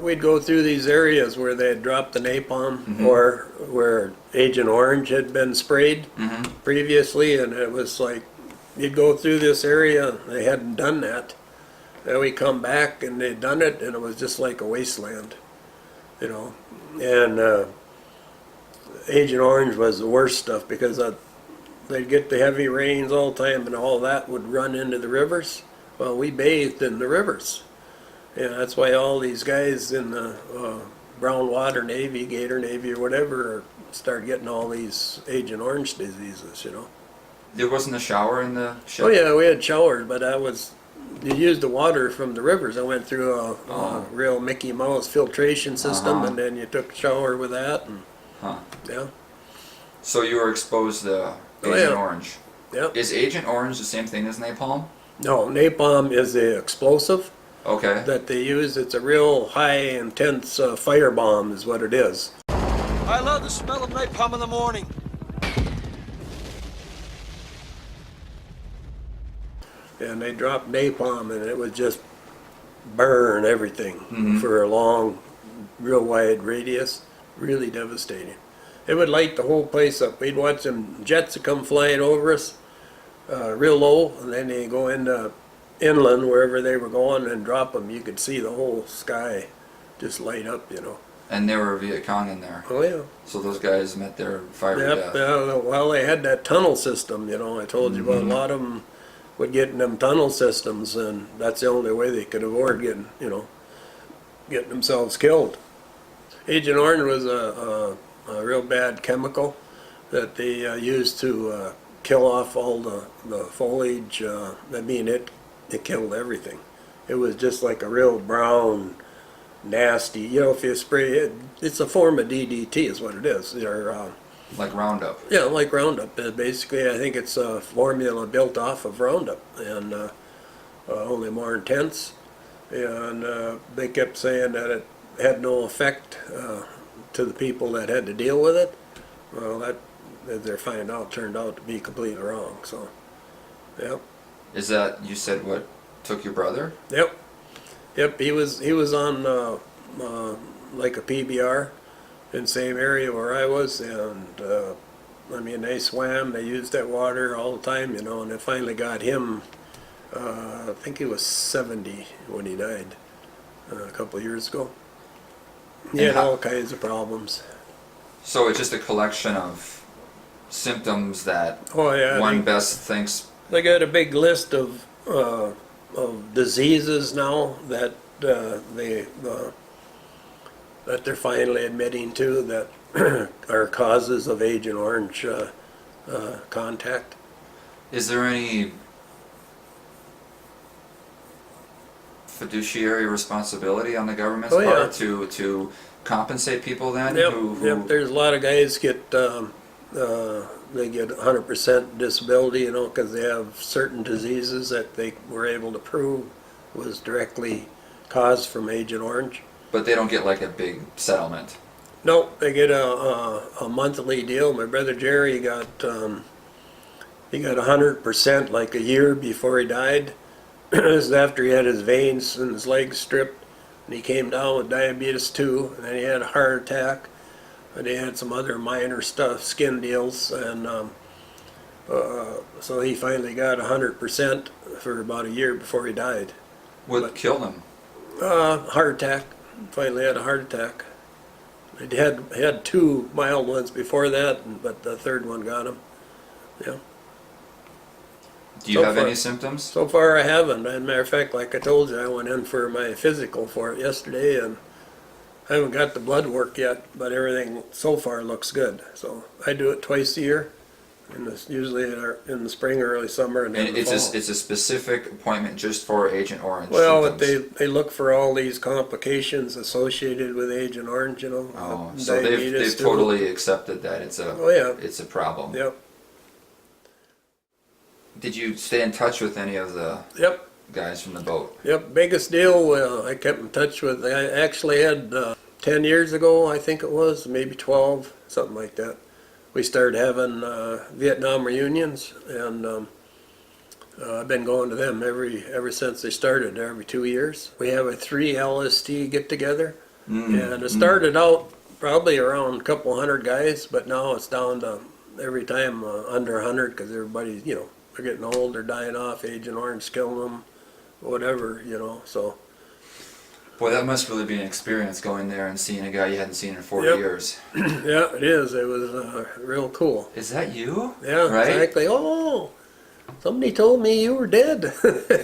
we'd go through these areas where they had dropped the napalm or where Agent Orange had been sprayed previously, and it was like you'd go through this area, they hadn't done that. Then we come back and they'd done it, and it was just like a wasteland, you know. And Agent Orange was the worst stuff because they'd get the heavy rains all the time, and all that would run into the rivers. Well, we bathed in the rivers. Yeah, that's why all these guys in the brown water Navy, Gator Navy or whatever, start getting all these Agent Orange diseases, you know. There wasn't a shower in the ship? Oh yeah, we had showers, but you used the water from the rivers. I went through a real Mickey Mouse filtration system, and then you took a shower with that, and yeah. So you were exposed to Agent Orange. Yep. Is Agent Orange the same thing as napalm? No, napalm is the explosive Okay. that they use. It's a real high intense fire bomb is what it is. I love the smell of napalm in the morning. And they dropped napalm, and it would just burn everything for a long, real wide radius. Really devastating. It would light the whole place up. We'd watch them jets come flying over us real low, and then they go into inland, wherever they were going, and drop them. You could see the whole sky just light up, you know. And there were Viet Cong in there. Oh, yeah. So those guys met their fiery Yep. death. Yeah, well, they had that tunnel system, you know. I told you about a lot of them would get in them tunnel systems, and that's the only way they could avoid getting themselves killed. Agent Orange was a real bad chemical that they used to kill off all the foliage. It killed everything. It was just like a real brown, nasty, you know, if you spray it, it's a form of DDT is what it is. Like Roundup. Yeah, like Roundup. Basically, I think it's a formula built off of Roundup, and only more intense. And they kept saying that it had no effect to the people that had to deal with it. Well, that, as they're finding out, turned out to be completely wrong. So, yep. Is that, you said, what took your brother? Yep. He was on like a PBR in the same area where I was, and I mean, they swam, they used that water all the time, you know, and it finally got him, I think he was 70 when he died a couple of years ago. He had all kinds of problems. So it's just a collection of symptoms that one best thinks. They got a big list of diseases now that that they're finally admitting to that are causes of Agent Orange contact. Is there any fiduciary responsibility on the government's part to compensate people then? Yep. There's a lot of guys get they get 100% disability, you know, because they have certain diseases that they were able to prove was directly caused from Agent Orange. But they don't get like a big settlement. No, they get a monthly deal. My brother Jerry got 100% like a year before he died. This is after he had his veins and his legs stripped, and he came down with diabetes 2, and then he had a heart attack, and he had some other minor stuff, skin deals, and so he finally got 100% for about a year before he died. What killed him? Heart attack. Finally had a heart attack. He had two mild ones before that, but the third one got him. Yeah. Do you have any symptoms? So far I haven't. As a matter of fact, like I told you, I went in for my physical for it yesterday, and I haven't got the blood work yet, but everything so far looks good. So I do it twice a year, and it's usually in the spring or early summer, and then it's a specific appointment just for Agent Orange. Well, they look for all these complications associated with Agent Orange, you know. Oh, so they've totally accepted that it's a problem. Yep. Did you stay in touch with any of the guys from the boat? Yep, biggest deal I kept in touch with. I actually had 10 years ago, I think it was, maybe 12, something like that. We started having Vietnam reunions, and I've been going to them ever since they started, every 2 years. We have a 3 LST get-together And it started out probably around a couple hundred guys, but now it's down to every time under 100 because everybody's, they're getting old, they're dying off, Agent Orange killing them, whatever, so. Boy, that must really be an experience going there and seeing a guy you hadn't seen in 40 Yep. years. Yeah, it is. It was real cool. Is that you? Yeah, Right? exactly. Oh, somebody told me you were dead.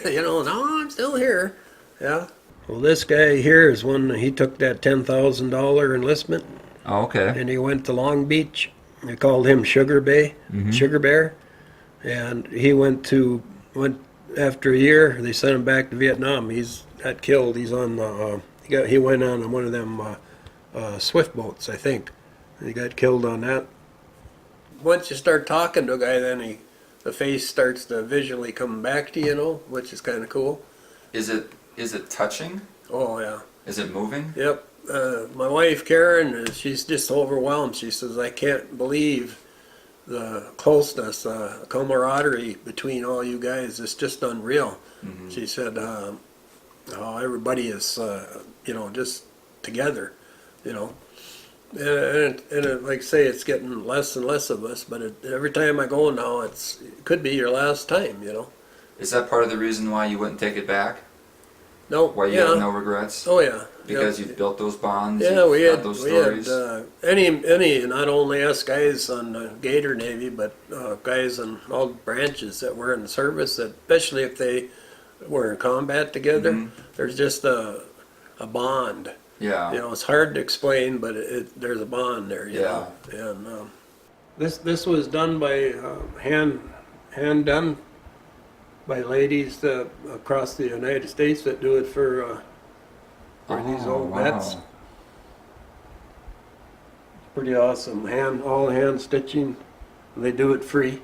No, I'm still here. Yeah. Well, this guy here is one, he took that $10,000 enlistment Oh, okay. and he went to Long Beach. They called him Sugar Bear. And he went after a year, they sent him back to Vietnam. He's got killed. He's on he went on one of them swift boats, I think. He got killed on that. Once you start talking to a guy, then the face starts to visually come back to you, which is kind of cool. Is it touching? Oh, yeah. Is it moving? Yep. My wife, Karen, she's just overwhelmed. She says, I can't believe the closeness, camaraderie between all you guys. It's just unreal. Mm-hmm. She said, how everybody is, just together, And like I say, it's getting less and less of us, but every time I go now, it could be your last time, Is that part of the reason why you wouldn't take it back? No, Why you yeah. have no regrets? Oh, yeah. Because Yep. you've built those bonds. Yeah, you've we got had, those we had stories. any, not only us guys on the Gator Navy, but guys on all branches that were in the service, that especially if they were in combat together, there's just a bond. Yeah. It's hard to explain, but there's a bond there, Yeah. And this was done by hand done by ladies across the United States that do it for these old vets. Pretty awesome. All hand stitching. They do it free.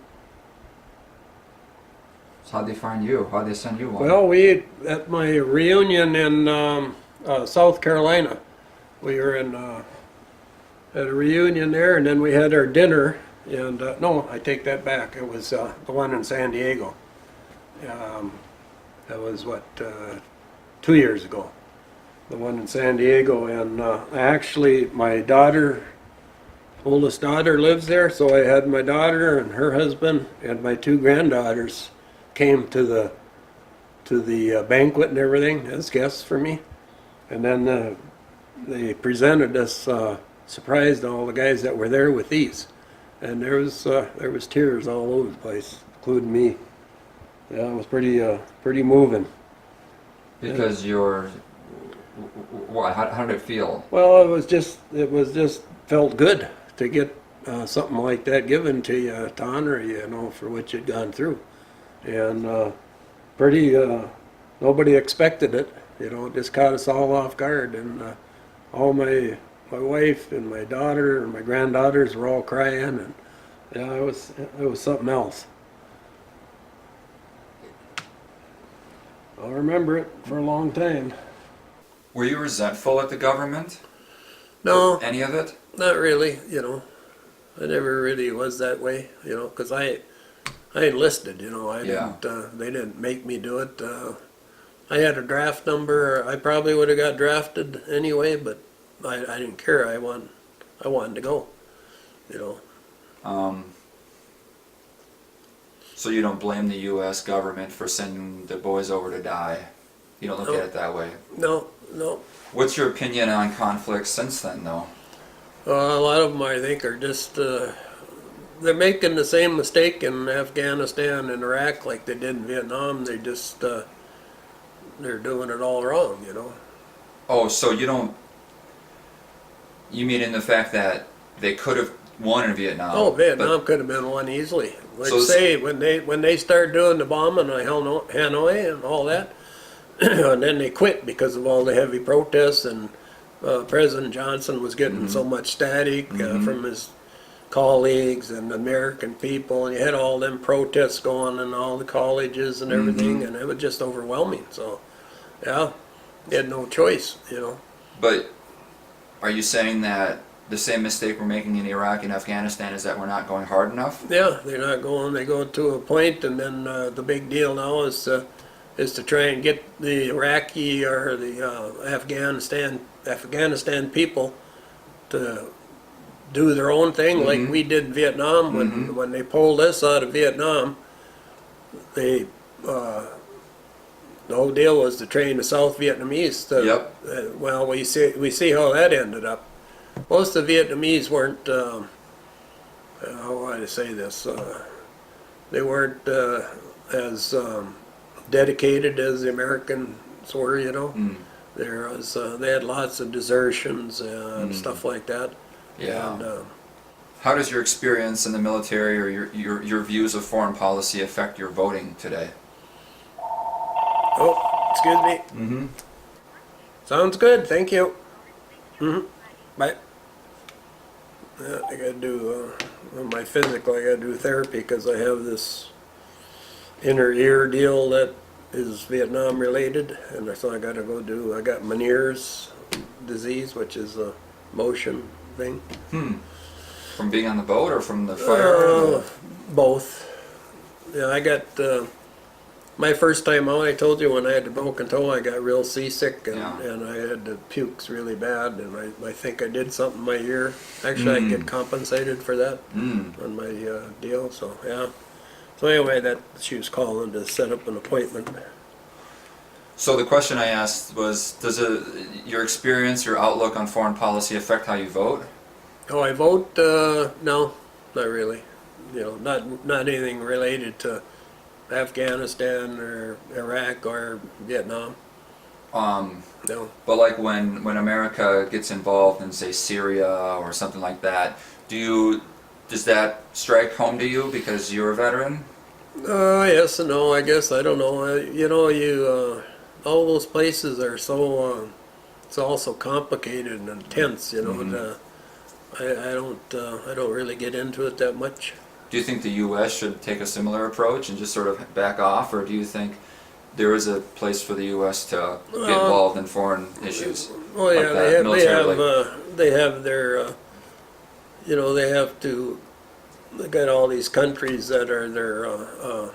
So how'd they find you? How'd they send you one? Well, at my reunion in South Carolina, we were at a reunion there, and then we had our dinner. And no, I take that back. It was the one in San Diego. That was 2 years ago. The one in San Diego, and actually my oldest daughter lives there, so I had my daughter and her husband and my two granddaughters came to the banquet and everything as guests for me, and then they presented us, surprised all the guys that were there with these, and there was tears all over the place, including me. Yeah, it was pretty moving. Because what? How did it feel? Well, it was just felt good to get something like that given to you to honor you, for what you'd gone through, and nobody expected it. It just caught us all off guard, and all my wife and my daughter and my granddaughters were all crying, and yeah, it was something else. I'll remember it for a long time. Were you resentful at the government? No, Any of it? not really, I never really was that way, because I enlisted, I Yeah. didn't, they didn't make me do it. I had a draft number, I probably would have got drafted anyway, but I didn't care, I wanted to go, So you don't blame the U.S. government for sending the boys over to die? You don't look at it that way? No. What's your opinion on conflicts since then, though? A lot of them, I think, are just, they're making the same mistake in Afghanistan and Iraq like they did in Vietnam. They just, they're doing it all wrong, Oh, so you mean in the fact that they could have won in Vietnam? Oh, Vietnam could have been won easily. Like So say, when they started doing the bombing of Hanoi and all that, and then they quit because of all the heavy protests, and President Johnson was getting so much static from his colleagues and American people, and you had all them protests going in all the colleges and everything, and it was just overwhelming. So, yeah, they had no choice, But are you saying that the same mistake we're making in Iraq and Afghanistan is that we're not going hard enough? Yeah, they're not going. They go to a point, and then the big deal now is to try and get the Iraqi or the Afghanistan Afghanistan people to do their own thing like we did in Vietnam. When they pulled us out of Vietnam, they the whole deal was to train the South Vietnamese. Well, we see how that ended up. Most of the Vietnamese weren't. How do I say this? They weren't as dedicated as the Americans were. You know, there was they had lots of desertions and stuff like that. Yeah. And, How does your experience in the military or your views of foreign policy affect your voting today? oh, excuse me. Sounds good. Thank you. Bye. Yeah, I gotta do my physical. I gotta do therapy because I have this inner ear deal that is Vietnam related, and so I gotta go do. I got Meniere's disease, which is a motion thing. From being on the boat or from the fire? Both. Yeah, I got my first time out. I told you when I had the broken toe, I got real seasick and I had the pukes really bad, and I think I did something in my ear. Actually, I get compensated for that on my deal. So yeah. So anyway, that she was calling to set up an appointment. So the question I asked was, does your experience, your outlook on foreign policy affect how you vote? Oh, I vote? No, not really. You know, not anything related to Afghanistan or Iraq or Vietnam. No. But like when America gets involved in, say, Syria or something like that, does that strike home to you because you're a veteran? Yes and no, I guess. I don't know. You know, all those places are so, it's all so complicated and intense, you know, and, I don't really get into it that much. Do you think the U.S. should take a similar approach and just sort of back off, or do you think there is a place for the U.S. to get involved in foreign issues? Oh yeah, like that, they have their, you know, they have to. They got all these countries that are their,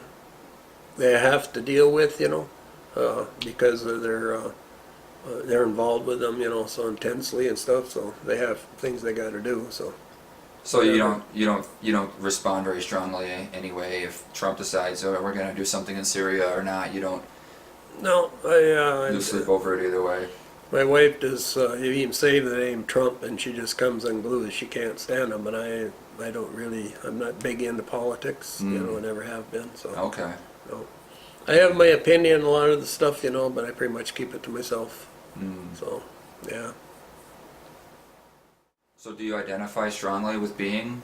they have to deal with, you know, because of they're involved with them, you know, so intensely and stuff. So they have things they got to do. So you don't respond very strongly anyway if Trump decides, oh, we're going to do something in Syria or not. You don't. No, Lose sleep over it either way. My wife does. You even say the name Trump, and she just comes unglued. She can't stand him, and I don't really. I'm not big into politics. You know, I never have been. So Okay. no. I have my opinion on a lot of the stuff, you know, but I pretty much keep it to myself. So yeah. So do you identify strongly with being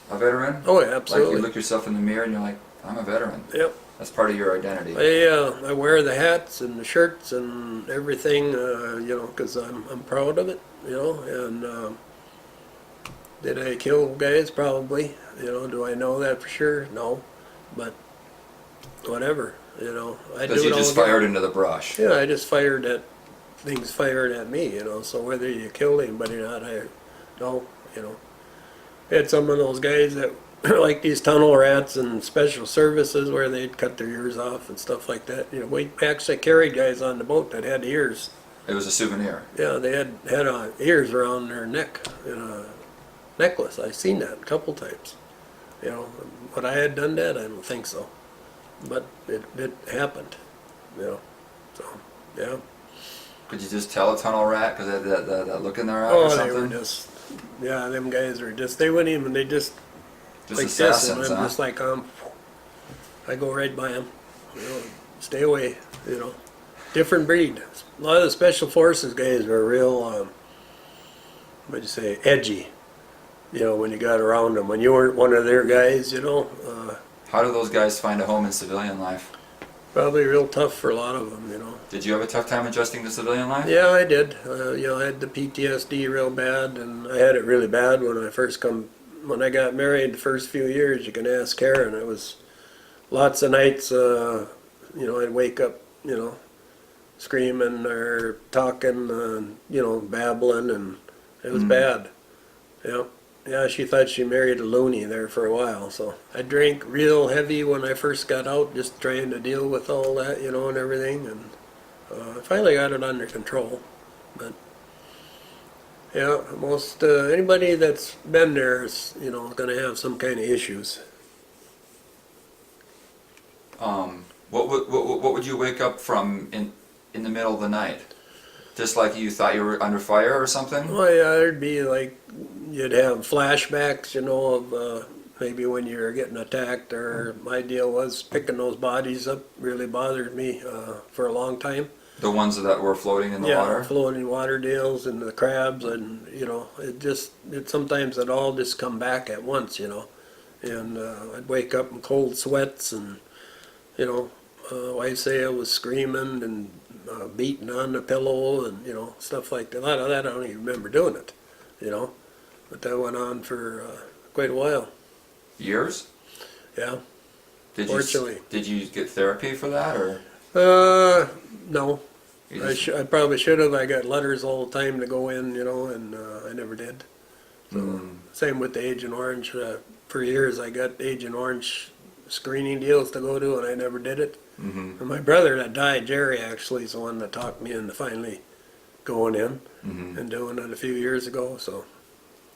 a veteran? Oh yeah, absolutely. Like you look yourself in the mirror and you're like, I'm a veteran. Yep. That's part of your identity. I wear the hats and the shirts and everything, you know, because I'm proud of it, you know. And did I kill guys? Probably. You know, do I know that for sure? No, but whatever, you know. I do Because it you all just again. fired into the brush. Yeah, I just fired at things fired at me, you know. So whether you killed anybody or not, I know, you know. I had some of those guys that like these tunnel rats and special services where they'd cut their ears off and stuff like that. You know, we actually carried guys on the boat that had ears. It was a souvenir. Yeah, they had ears around their neck in a necklace. I've seen that a couple times. You know, would I had done that? I don't think so. But it happened, you know. So, yeah. Could you just tell a tunnel rat because that look in their eye or Oh, something? they were just, yeah, them guys were just, they wouldn't even, they just Just like this, assassins, and I'm huh? just like, I go right by them, you know, stay away, you know. Different breed. A lot of the special forces guys were real, what'd you say, edgy, you know, when you got around them. When you weren't one of their guys, you know, How do those guys find a home in civilian life? probably real tough for a lot of them, you know. Did you have a tough time adjusting to civilian life? Yeah, I did. You know, I had the PTSD real bad, and I had it really bad when I got married the first few years. You can ask Karen. I was lots of nights, you know, I'd wake up, you know, screaming or talking, you know, babbling, and it was bad. Yeah. Yeah, she thought she married a loony there for a while, so I drank real heavy when I first got out, just trying to deal with all that, you know, and everything, and I finally got it under control, but Yeah, most anybody that's been there is, you know, going to have some kind of issues. What would you wake up from in the middle of the night? Just like you thought you were under fire or something? Well, yeah, it'd be like you'd have flashbacks, you know, of maybe when you were getting attacked. Or my deal was picking those bodies up really bothered me for a long time. The ones that were floating in the Yeah, water? floating water deals and the crabs, and you know, it sometimes it all just come back at once, you know, and I'd wake up in cold sweats, and you know, wife say I was screaming and beating on the pillow, and you know, stuff like that. A lot of that I don't even remember doing it, you know, but that went on for quite a while. Years? Yeah. Did Fortunately. Did you get therapy for that, or? No. You I, just- I probably should have. I got letters all the time to go in, you know, and I never did. So Mm. same with the Agent Orange. For years, I got Agent Orange screening deals to go to, and I never did it. Mhm. And my brother that died, Jerry, actually, is the one that talked me into finally going in Mhm. and doing it a few years ago. So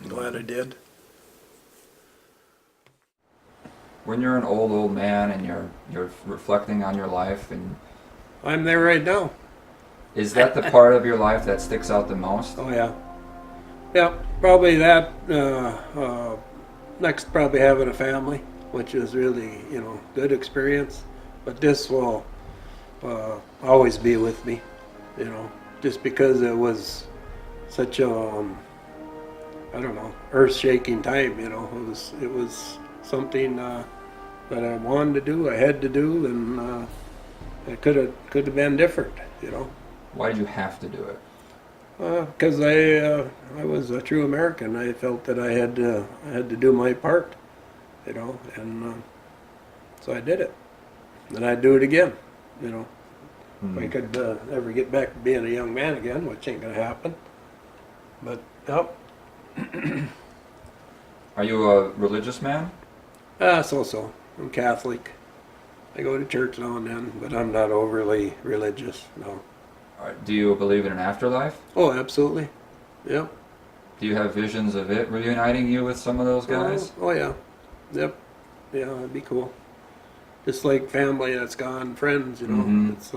I'm glad I did. When you're an old man and you're reflecting on your life, and I'm there right now. is that the part of your life that sticks out the most? Oh yeah, yeah. Probably that. Next, probably having a family, which is really, you know, good experience. But this will always be with me, you know, just because it was such a I don't know, earth-shaking time. You know, it was something that I wanted to do, I had to do, and it could have been different, you know. Why did you have to do it? Because I was a true American. I felt that I had to do my part, you know, and so I did it. And I'd do it again, you know. If I could ever get back to being a young man again, which ain't gonna happen. But yep. Are you a religious man? So. I'm Catholic. I go to church now and then, but I'm not overly religious. No. Do you believe in an afterlife? Oh, absolutely. Yep. Do you have visions of it reuniting you with some of those guys? Oh yeah. Yep. Yeah, that'd be cool. Just like family that's gone, friends, you know. Mhm. It's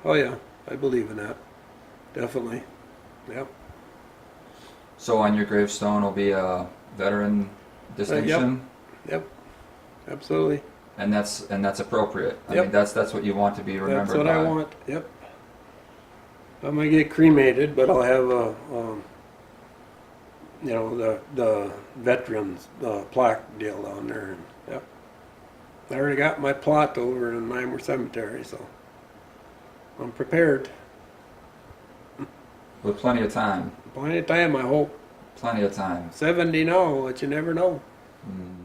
oh yeah, I believe in that. Definitely. Yep. So on your gravestone will be a veteran distinction, Yep. Absolutely. and that's appropriate. I Yep. mean, that's what you want to be remembered That's what by. I want. Yep. I'm gonna get cremated, but I'll have a, you know, the veterans plaque deal down there. And, yep. I already got my plot over in Mimer Cemetery, so I'm prepared. With plenty of time. Plenty of time, I hope. Plenty of time. 70 now, but you never know. Mm.